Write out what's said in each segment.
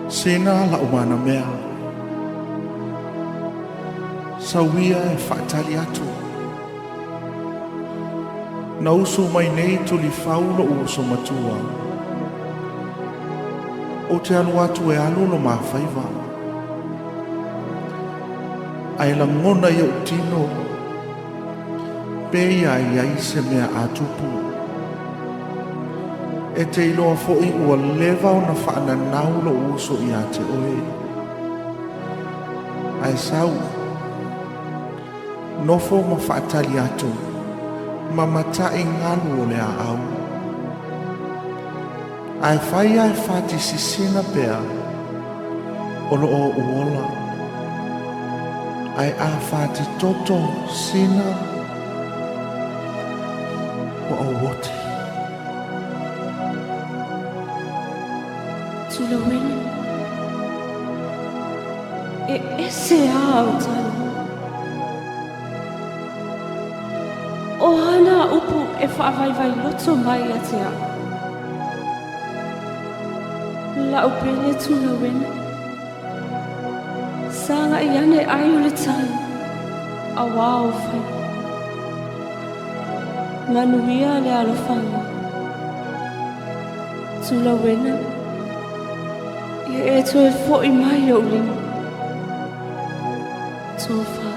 Sena la umana mea sauia e whaatali atu na uso mai nei tuli faulo uso matua o te anu atu e alo no mawhaiva ai la ngona i o tino pe ia i se mea atupu e te iloa fo'i ua lewa o na whaananau lo uso i a te oe. Ai sau, nofo ma whaatali atu, ma mata i ngalu o le a au. Ai whai ai whati sisina pea, o lo o uola. Ai a whati toto sina, o o wote. Tula wena e ese au talo o hana upu e whaavaiwai loto mai a te a la upele tula wena sanga i ane ai o le tai a wao whai manuia le alofanga tula wena e toe fo'i mai o lima tofa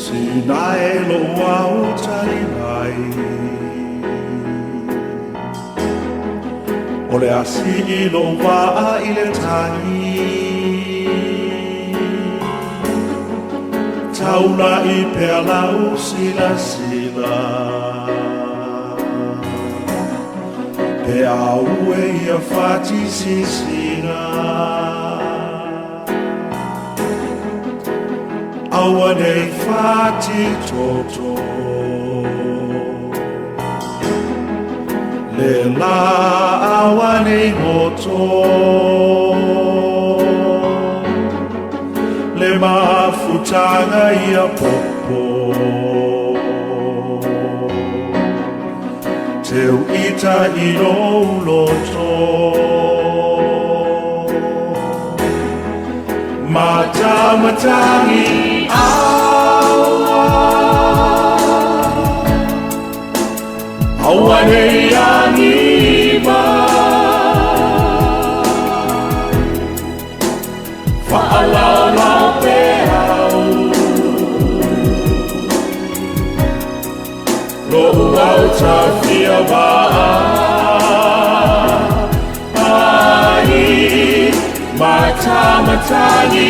Sina e lo au tari mai o le asi i lo waa i le tani tauna i pea lau sila sila pea ue ia whati sisina aua nei whati toto le la aua nei moto le mafutanga ia popo teu ita i no loto mata matangi aua nei anima whaalau pe au lo au ta fia ba ai mata matani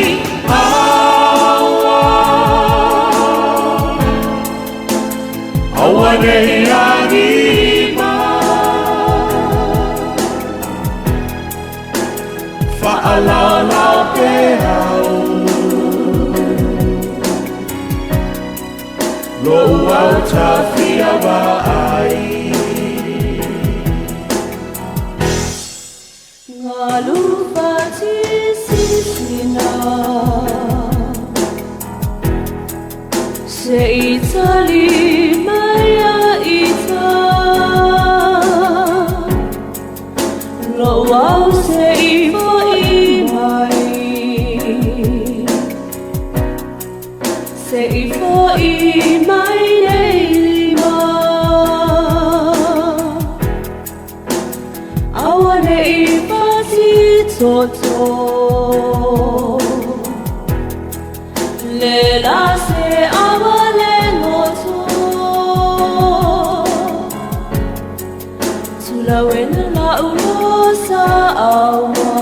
aua nei anima whaalau pe au lo au ta fia ba ai ngalu pati sisina se itali maya ita lo au se ifo imai se ifo imai nei lima awa nei pati toto le la se awa le ngoto tula wena la ulosa awa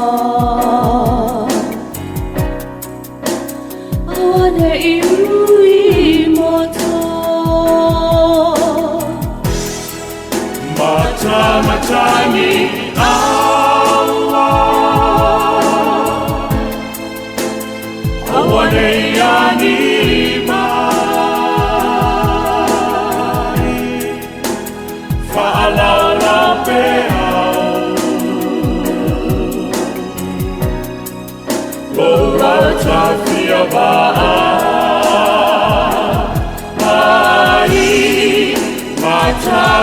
awa nei ui moto mata matani aua nei anima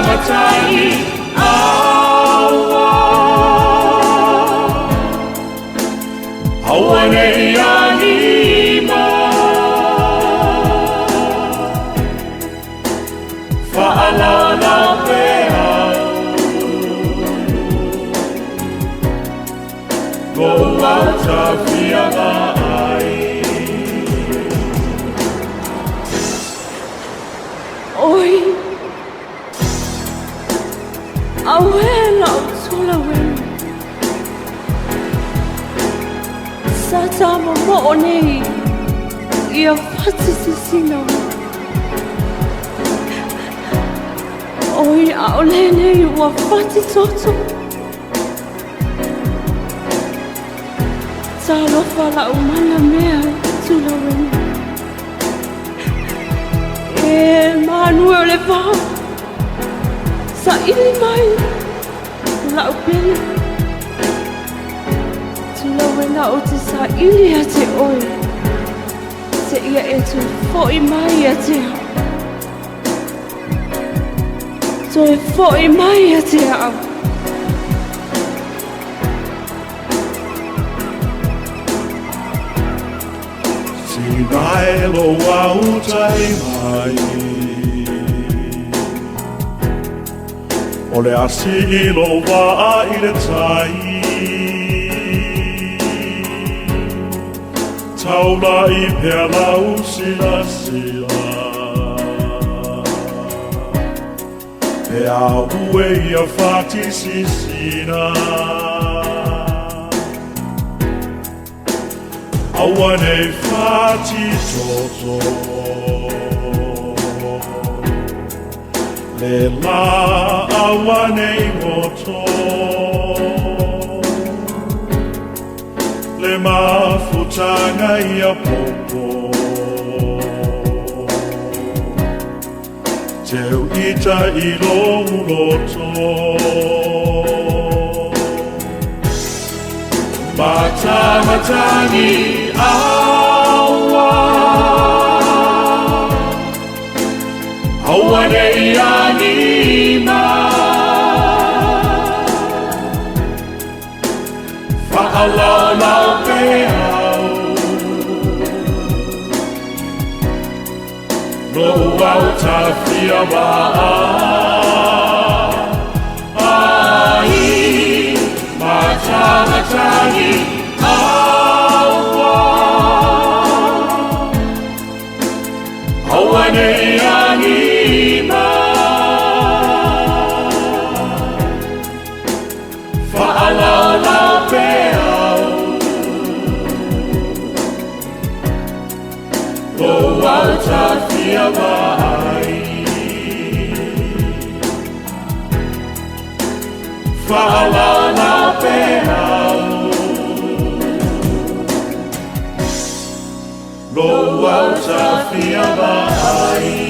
matai awa awa nei anima fa'alala pea go auta fianga ai oi awela utula wen sata mo nei ia fatisisina oi aolene wa fatitoto Salo fala umana mea tula wen Manuel va sa ili mai la upeli tula wena o te sa ili a te oi se ia e tu foi mai a te so e foi mai a te au Sinai lo au tai mai O le asi ilo waa I le tai Taula I pea lau sila sila Pea ue ia fati sisina Aua nei fati toto Le la awa nei moto Le mafutanga ia popo Teu ita I longu loto Matamatani awa Awa nei anima Fa'alau peau No au tawhia waa Ai Matamatani awa Awa nei anima Fa'alau peau No au tawhia mai Fa'alau peau No au tawhia mai